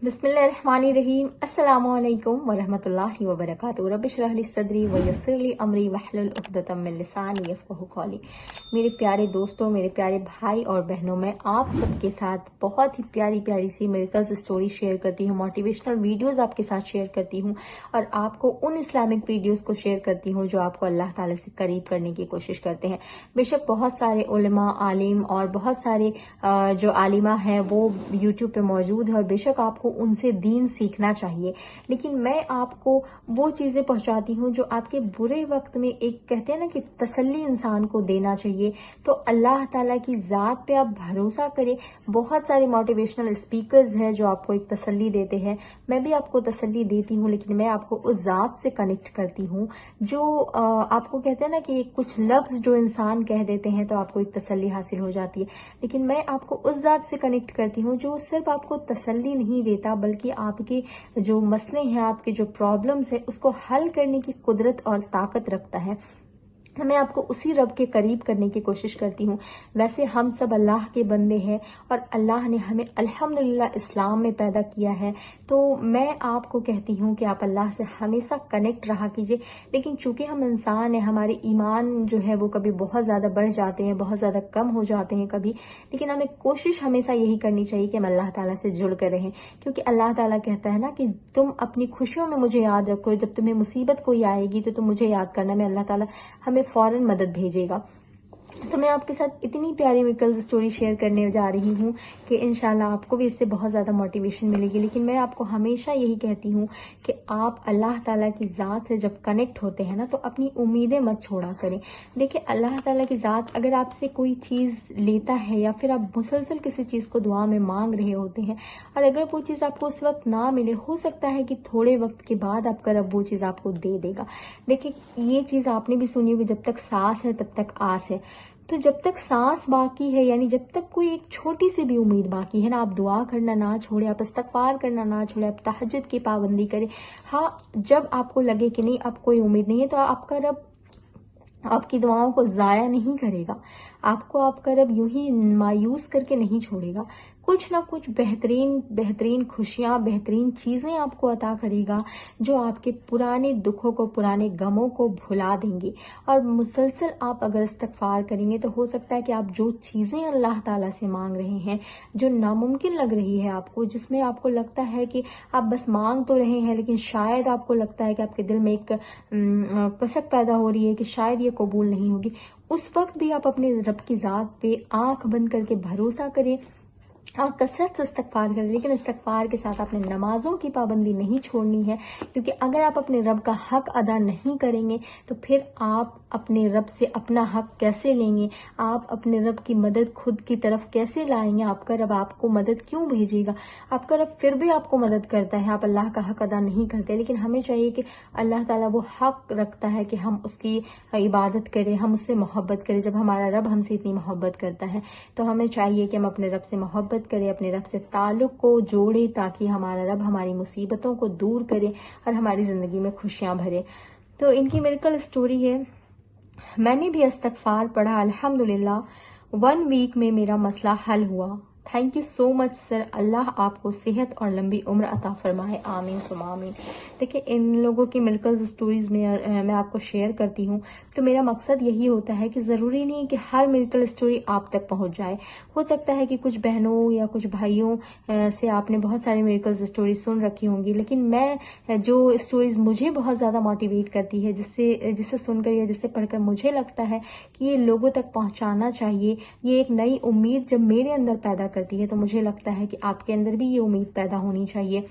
बिस्मिल्लाहिर्रहमानिर्रहीम। अस्सलामु अलैकुम वरहमतुल्लाहि वबरकातुहू। रब्बिश रह ली सदरी वयस्सिर ली अमरी वहलुल उक़दतम मिन लिसानी यफ़क़हू क़ौली। मेरे प्यारे दोस्तों, मेरे प्यारे भाई और बहनों, मैं आप सबके साथ बहुत ही प्यारी प्यारी सी मिरेकल्स स्टोरी शेयर करती हूँ, मोटिवेशनल वीडियोस आपके साथ शेयर करती हूँ और आपको उन इस्लामिक वीडियोस को शेयर करती हूँ जो आपको अल्लाह ताला से करीब करने की कोशिश करते हैं। बेशक बहुत सारे उलमा, आलिम और बहुत सारे जो आलिमा हैं वो यूट्यूब पे मौजूद है और बेशक आपको उनसे दीन सीखना चाहिए, लेकिन मैं आपको वो चीजें पहुंचाती हूँ जो आपके बुरे वक्त में, एक कहते हैं ना कि तसल्ली इंसान को देना चाहिए। तो अल्लाह ताला की जात पे आप भरोसा करें। बहुत सारे मोटिवेशनल स्पीकर्स हैं जो आपको एक तसल्ली देते हैं, मैं भी आपको तसल्ली देती हूँ, लेकिन मैं आपको उस जात से कनेक्ट करती हूँ जो आपको कहते हैं ना कि कुछ लफ्ज जो इंसान कह देते हैं तो आपको एक तसल्ली हासिल हो जाती है, लेकिन मैं आपको उस जात से कनेक्ट करती हूँ जो सिर्फ आपको तसल्ली नहीं देता बल्कि आपके जो मसले हैं, आपके जो प्रॉब्लम्स है, उसको हल करने की कुदरत और ताकत रखता है। मैं आपको उसी रब के करीब करने की कोशिश करती हूँ। वैसे हम सब अल्लाह के बंदे हैं और अल्लाह ने हमें अल्हम्दुलिल्लाह इस्लाम में पैदा किया है, तो मैं आपको कहती हूँ कि आप अल्लाह से हमेशा कनेक्ट रहा कीजिए। लेकिन चूंकि हम इंसान हैं, हमारे ईमान जो है वो कभी बहुत ज़्यादा बढ़ जाते हैं, बहुत ज़्यादा कम हो जाते हैं कभी, लेकिन हमें कोशिश हमेशा यही करनी चाहिए कि हम अल्लाह ताला से जुड़ कर रहें, क्योंकि अल्लाह ताला कहता है ना कि तुम अपनी खुशियों में मुझे याद रखो, जब तुम्हें मुसीबत कोई आएगी तो तुम मुझे याद करना, मैं अल्लाह ताला हमें फौरन मदद भेजेगा। तो मैं आपके साथ इतनी प्यारी मिरेकल्स स्टोरी शेयर करने जा रही हूँ कि इंशाल्लाह आपको भी इससे बहुत ज़्यादा मोटिवेशन मिलेगी। लेकिन मैं आपको हमेशा यही कहती हूँ कि आप अल्लाह ताला की ज़ात से जब कनेक्ट होते हैं ना तो अपनी उम्मीदें मत छोड़ा करें। देखिए, अल्लाह ताला की ज़ात अगर आपसे कोई चीज़ लेता है या फिर आप मुसलसल किसी चीज़ को दुआ में मांग रहे होते हैं और अगर वो चीज़ आपको उस वक्त ना मिले, हो सकता है कि थोड़े वक्त के बाद आपका रब वो चीज़ आपको दे देगा। देखिए, ये चीज़ आपने भी सुनी होगी, जब तक सांस है तब तक आस है। तो जब तक सांस बाकी है, यानी जब तक कोई एक छोटी सी भी उम्मीद बाकी है ना, आप दुआ करना ना छोड़े, आप इस्तगफार करना ना छोड़े, आप तहज्जुद की पाबंदी करें। हाँ, जब आपको लगे कि नहीं अब कोई उम्मीद नहीं है तो आपका रब आपकी दुआओं को जाया नहीं करेगा, आपको आपका रब यूं ही मायूस करके नहीं छोड़ेगा। कुछ ना कुछ बेहतरीन बेहतरीन खुशियां, बेहतरीन चीजें आपको अता करेगा जो आपके पुराने दुखों को, पुराने गमों को भुला देंगे। और मुसलसल आप अगर इस्तगफार करेंगे तो हो सकता है कि आप जो चीजें अल्लाह ताला से मांग रहे हैं, जो नामुमकिन लग रही है आपको, जिसमें आपको लगता है कि आप बस मांग तो रहे हैं लेकिन शायद आपको लगता है कि आपके दिल में एक कसक पैदा हो रही है कि शायद ये कबूल नहीं होगी, उस वक्त भी आप अपने रब की जात पे आंख बंद करके भरोसा करें और कसरत से इस्तगफार करें। लेकिन इस्तगफार के साथ आपने नमाजों की पाबंदी नहीं छोड़नी है, क्योंकि अगर आप अपने रब का हक अदा नहीं करेंगे तो फिर आप अपने रब से अपना हक कैसे लेंगे, आप अपने रब की मदद खुद की तरफ कैसे लाएंगे, आपका रब आपको मदद क्यों भेजेगा। आपका रब फिर भी आपको मदद करता है, आप अल्लाह का हक अदा नहीं करते, लेकिन हमें चाहिए कि अल्लाह ताला वो हक रखता है कि हम उसकी इबादत करें, हम उससे मोहब्बत करें। जब हमारा रब हमसे इतनी मोहब्बत करता है तो हमें चाहिए कि हम अपने रब से मोहब्बत करें, अपने रब से ताल्लुक को जोड़े, ताकि हमारा रब हमारी मुसीबतों को दूर करे और हमारी जिंदगी में खुशियां भरे। तो इनकी मिरेकल स्टोरी है, मैंने भी इस्तगफार पढ़ा, अल्हम्दुलिल्लाह 1 वीक में मेरा मसला हल हुआ। Thank you so much sir, अल्लाह आपको सेहत और लंबी उम्र अता फरमाए, आमीन सुमा आमीन। देखिए, इन लोगों की मिरेकल स्टोरीज में मैं आपको शेयर करती हूँ तो मेरा मकसद यही होता है कि ज़रूरी नहीं कि हर मिरेकल स्टोरी आप तक पहुँच जाए। हो सकता है कि कुछ बहनों या कुछ भाइयों से आपने बहुत सारी मिरेकल स्टोरीज सुन रखी होंगी, लेकिन मैं जो स्टोरीज मुझे बहुत ज़्यादा मोटिवेट करती है, जिससे सुनकर या जिससे पढ़कर मुझे लगता है कि ये लोगों तक पहुँचाना चाहिए, ये एक नई उम्मीद जब मेरे अंदर पैदा करती है तो मुझे लगता है कि आपके अंदर भी ये उम्मीद पैदा होनी चाहिए।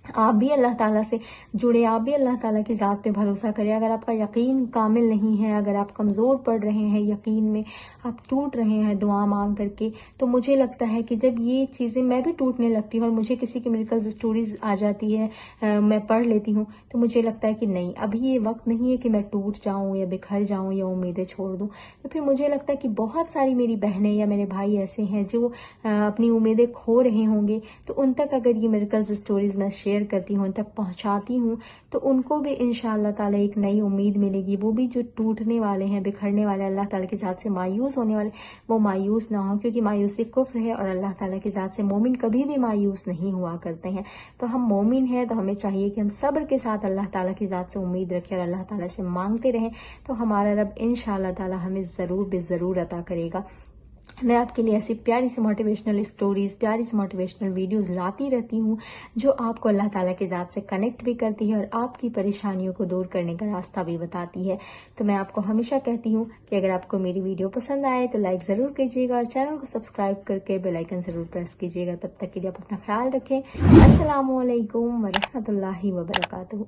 आप भी अल्लाह ताला से जुड़े, आप भी अल्लाह ताला की ज़ात पे भरोसा करें। अगर आपका यकीन कामिल नहीं है, अगर आप कमज़ोर पड़ रहे हैं यकीन में, आप टूट रहे हैं दुआ मांग करके, तो मुझे लगता है कि जब ये चीज़ें, मैं भी टूटने लगती हूँ और मुझे किसी की मिरेकल स्टोरीज आ जाती है, मैं पढ़ लेती हूँ, तो मुझे लगता है कि नहीं, अभी ये वक्त नहीं है कि मैं टूट जाऊँ या बिखर जाऊँ या उम्मीदें छोड़ दूँ। तो फिर मुझे लगता है कि बहुत सारी मेरी बहनें या मेरे भाई ऐसे हैं जो अपनी उम्मीदें खो रहे होंगे, तो उन तक अगर ये मिरेकल स्टोरीज मैं शेयर शेयर करती हूँ, उन तक पहुँचाती हूँ, तो उनको भी इंशाअल्लाह ताला एक नई उम्मीद मिलेगी। वो भी जो टूटने वाले हैं, बिखरने वाले, अल्लाह ताला की ज़ात से मायूस होने वाले, वो मायूस ना हो, क्योंकि मायूसी कुफ्र है और अल्लाह ताला की ज़ात से मोमिन कभी भी मायूस नहीं हुआ करते हैं। तो हम मोमिन हैं तो हमें चाहिए कि हम सब्र के साथ अल्लाह ताला की ज़ात से उम्मीद रखें और अल्लाह ताला से मांगते रहें, तो हमारा रब इंशाअल्लाह ताला हमें ज़रूर बेज़रूर अता करेगा। मैं आपके लिए ऐसी प्यारी सी मोटिवेशनल स्टोरीज, प्यारी सी मोटिवेशनल वीडियोस लाती रहती हूँ, जो आपको अल्लाह ताला की ज़ात से कनेक्ट भी करती है और आपकी परेशानियों को दूर करने का रास्ता भी बताती है। तो मैं आपको हमेशा कहती हूँ कि अगर आपको मेरी वीडियो पसंद आए तो लाइक ज़रूर कीजिएगा और चैनल को सब्सक्राइब करके बेल आइकन ज़रूर प्रेस कीजिएगा। तब तक के लिए आप अपना ख्याल रखें। अस्सलामु अलैकुम वरहमतुल्लाहि वबरकातुहू।